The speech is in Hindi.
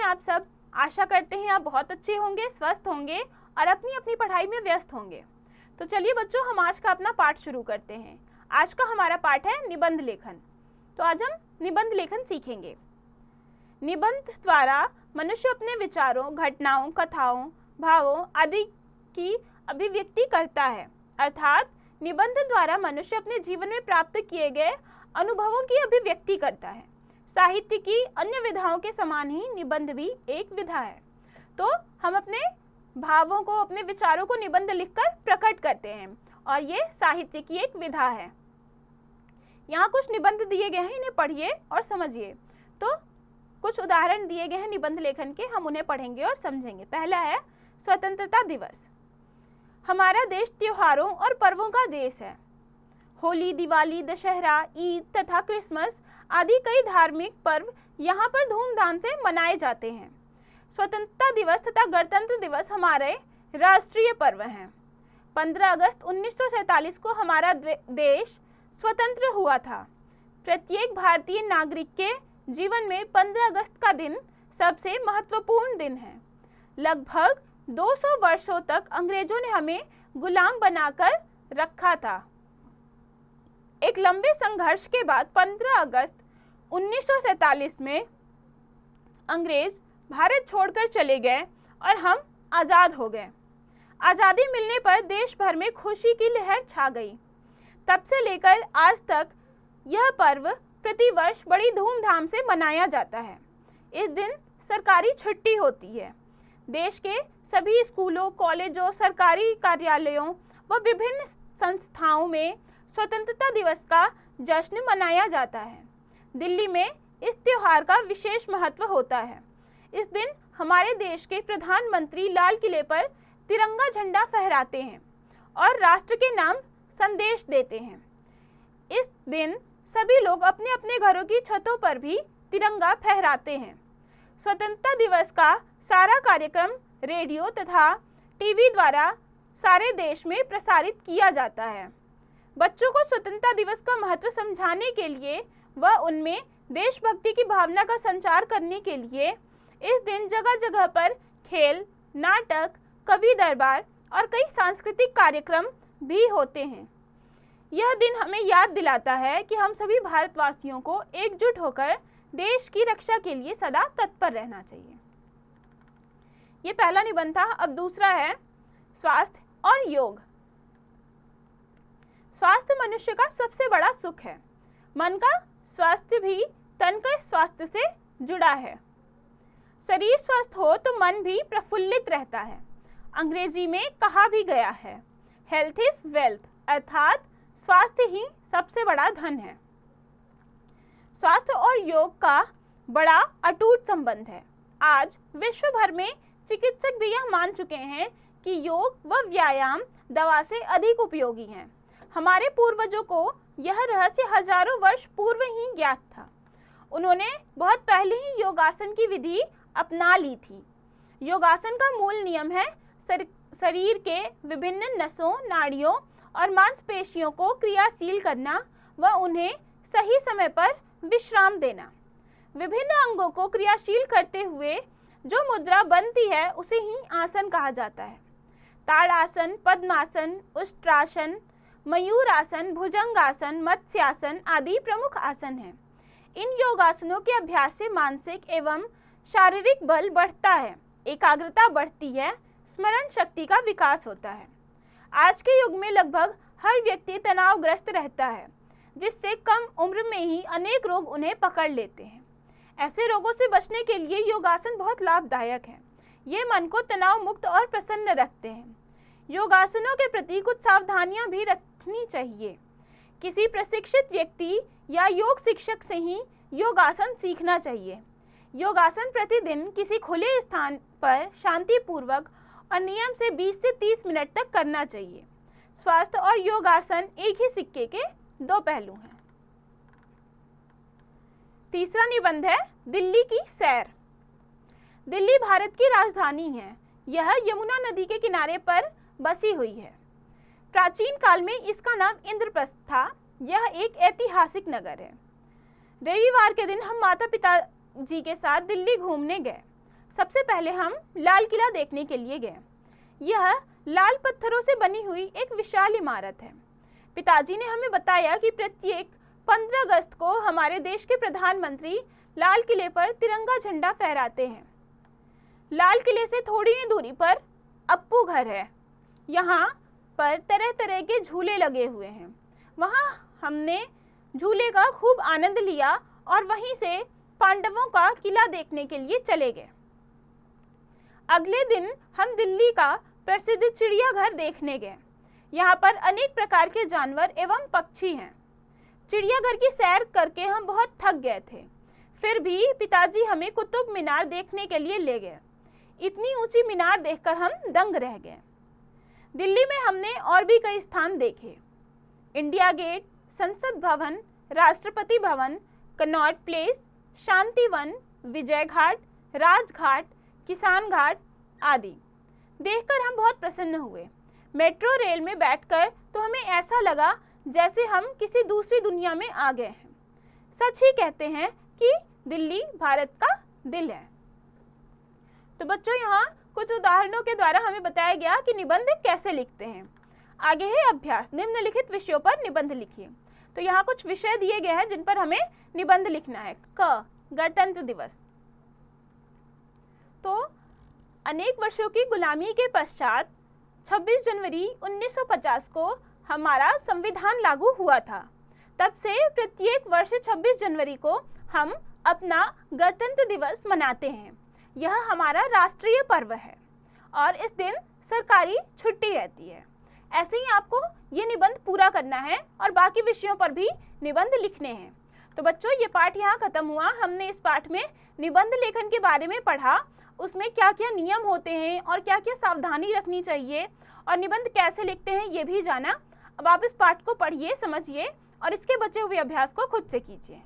आप सब। आशा करते हैं आप बहुत अच्छे होंगे, स्वस्थ होंगे और अपनी अपनी पढ़ाई में व्यस्त होंगे। तो चलिए बच्चों, हम आज का अपना पाठ शुरू करते हैं। आज का हमारा पाठ है निबंध लेखन। तो आज हम निबंध लेखन सीखेंगे। निबंध द्वारा मनुष्य अपने विचारों, घटनाओं, कथाओं, भावों आदि की अभिव्यक्ति करता है। अर्थात निबंध द्वारा मनुष्य अपने जीवन में प्राप्त किए गए अनुभवों की अभिव्यक्ति करता है। साहित्य की अन्य विधाओं के समान ही निबंध भी एक विधा है। तो हम अपने भावों को, अपने विचारों को निबंध लिखकर प्रकट करते हैं और ये साहित्य की एक विधा है। यहाँ कुछ निबंध दिए गए हैं, इन्हें पढ़िए और समझिए। तो कुछ उदाहरण दिए गए हैं निबंध लेखन के, हम उन्हें पढ़ेंगे और समझेंगे। पहला है स्वतंत्रता दिवस। हमारा देश त्योहारों और पर्वों का देश है। होली, दिवाली, दशहरा, ईद तथा क्रिसमस आदि कई धार्मिक पर्व यहाँ पर धूमधाम से मनाए जाते हैं। स्वतंत्रता दिवस तथा गणतंत्र दिवस हमारे राष्ट्रीय पर्व हैं। 15 अगस्त 1947 को हमारा देश स्वतंत्र हुआ था। प्रत्येक भारतीय नागरिक के जीवन में 15 अगस्त का दिन सबसे महत्वपूर्ण दिन है। लगभग 200 वर्षों तक अंग्रेजों ने हमें गुलाम बनाकर रखा था। एक लंबे संघर्ष के बाद 15 अगस्त 1947 में अंग्रेज भारत छोड़कर चले गए और हम आज़ाद हो गए। आज़ादी मिलने पर देश भर में खुशी की लहर छा गई। तब से लेकर आज तक यह पर्व प्रतिवर्ष बड़ी धूमधाम से मनाया जाता है। इस दिन सरकारी छुट्टी होती है। देश के सभी स्कूलों, कॉलेजों, सरकारी कार्यालयों व विभिन्न संस्थाओं में स्वतंत्रता दिवस का जश्न मनाया जाता है। दिल्ली में इस त्योहार का विशेष महत्व होता है। इस दिन हमारे देश के प्रधानमंत्री लाल किले पर तिरंगा झंडा फहराते हैं और राष्ट्र के नाम संदेश देते हैं। इस दिन सभी लोग अपने अपने घरों की छतों पर भी तिरंगा फहराते हैं। स्वतंत्रता दिवस का सारा कार्यक्रम रेडियो तथा टीवी द्वारा सारे देश में प्रसारित किया जाता है। बच्चों को स्वतंत्रता दिवस का महत्व समझाने के लिए व उनमें देशभक्ति की भावना का संचार करने के लिए इस दिन जगह जगह पर खेल, नाटक, कवि दरबार और कई सांस्कृतिक कार्यक्रम भी होते हैं। यह दिन हमें याद दिलाता है कि हम सभी भारतवासियों को एकजुट होकर देश की रक्षा के लिए सदा तत्पर रहना चाहिए। ये पहला निबंध था। अब दूसरा है स्वास्थ्य और योग। स्वास्थ्य मनुष्य का सबसे बड़ा सुख है। मन का स्वास्थ्य भी तन के स्वास्थ्य से जुड़ा है। शरीर स्वस्थ हो तो मन भी प्रफुल्लित रहता है। अंग्रेजी में कहा भी गया है, हेल्थ इज वेल्थ, अर्थात स्वास्थ्य ही सबसे बड़ा धन है। स्वास्थ्य और योग का बड़ा अटूट संबंध है। आज विश्व भर में चिकित्सक भी यह मान चुके हैं कि योग व व्यायाम दवा से अधिक उपयोगी हैं। हमारे पूर्वजों को यह रहस्य हजारों वर्ष पूर्व ही ज्ञात था। उन्होंने बहुत पहले ही योगासन की विधि अपना ली थी। योगासन का मूल नियम है शरीर के विभिन्न नसों, नाड़ियों और मांसपेशियों को क्रियाशील करना व उन्हें सही समय पर विश्राम देना। विभिन्न अंगों को क्रियाशील करते हुए जो मुद्रा बनती है उसे ही आसन कहा जाता है। ताड़ासन, पद्मासन, उष्ट्रासन, मयूरासन, भुजंगासन, मत्स्यासन आदि प्रमुख आसन हैं। इन योगासनों के अभ्यास से मानसिक एवं शारीरिक बल बढ़ता है, एकाग्रता बढ़ती है, स्मरण शक्ति का विकास होता है। आज के युग में लगभग हर व्यक्ति तनावग्रस्त रहता है, जिससे कम उम्र में ही अनेक रोग उन्हें पकड़ लेते हैं। ऐसे रोगों से बचने के लिए योगासन बहुत लाभदायक है। ये मन को तनाव मुक्त और प्रसन्न रखते हैं। योगासनों के प्रति कुछ सावधानियां भी रखनी चाहिए। किसी प्रशिक्षित व्यक्ति या योग शिक्षक से ही योगासन सीखना चाहिए। योगासन प्रतिदिन किसी खुले स्थान पर शांतिपूर्वक और नियम से 20 से 30 मिनट तक करना चाहिए। स्वास्थ्य और योगासन एक ही सिक्के के दो पहलू हैं। तीसरा निबंध है दिल्ली की सैर। दिल्ली भारत की राजधानी है। यह यमुना नदी के किनारे पर बसी हुई है। प्राचीन काल में इसका नाम इंद्रप्रस्थ था। यह एक ऐतिहासिक नगर है। रविवार के दिन हम माता पिता जी के साथ दिल्ली घूमने गए। सबसे पहले हम लाल किला देखने के लिए गए। यह लाल पत्थरों से बनी हुई एक विशाल इमारत है। पिताजी ने हमें बताया कि प्रत्येक 15 अगस्त को हमारे देश के प्रधानमंत्री लाल किले पर तिरंगा झंडा फहराते हैं। लाल किले से थोड़ी ही दूरी पर अप्पू घर है। यहाँ पर तरह तरह के झूले लगे हुए हैं। वहाँ हमने झूले का खूब आनंद लिया और वहीं से पांडवों का किला देखने के लिए चले गए। अगले दिन हम दिल्ली का प्रसिद्ध चिड़ियाघर देखने गए। यहाँ पर अनेक प्रकार के जानवर एवं पक्षी हैं। चिड़ियाघर की सैर करके हम बहुत थक गए थे, फिर भी पिताजी हमें कुतुब मीनार देखने के लिए ले गए। इतनी ऊंची मीनार देखकर हम दंग रह गए। दिल्ली में हमने और भी कई स्थान देखे। इंडिया गेट, संसद भवन, राष्ट्रपति भवन, कनॉट प्लेस, शांति वन, विजय घाट, राजघाट, किसान घाट आदि देखकर हम बहुत प्रसन्न हुए। मेट्रो रेल में बैठकर तो हमें ऐसा लगा जैसे हम किसी दूसरी दुनिया में आ गए हैं। सच ही कहते हैं कि दिल्ली भारत का दिल है। तो बच्चों, यहाँ कुछ उदाहरणों के द्वारा हमें बताया गया कि निबंध कैसे लिखते हैं। आगे है अभ्यास। निम्नलिखित विषयों पर निबंध लिखिए। तो यहाँ कुछ विषय दिए गए हैं जिन पर हमें निबंध लिखना है। क, गणतंत्र दिवस। तो अनेक वर्षों की गुलामी के पश्चात 26 जनवरी 1950 को हमारा संविधान लागू हुआ था। तब से प्रत्येक वर्ष 26 जनवरी को हम अपना गणतंत्र दिवस मनाते हैं। यह हमारा राष्ट्रीय पर्व है और इस दिन सरकारी छुट्टी रहती है। ऐसे ही आपको ये निबंध पूरा करना है और बाकी विषयों पर भी निबंध लिखने हैं। तो बच्चों, ये पाठ यहाँ खत्म हुआ। हमने इस पाठ में निबंध लेखन के बारे में पढ़ा, उसमें क्या क्या नियम होते हैं और क्या क्या सावधानी रखनी चाहिए और निबंध कैसे लिखते हैं ये भी जाना। अब आप इस पाठ को पढ़िए, समझिए और इसके बचे हुए अभ्यास को खुद से कीजिए।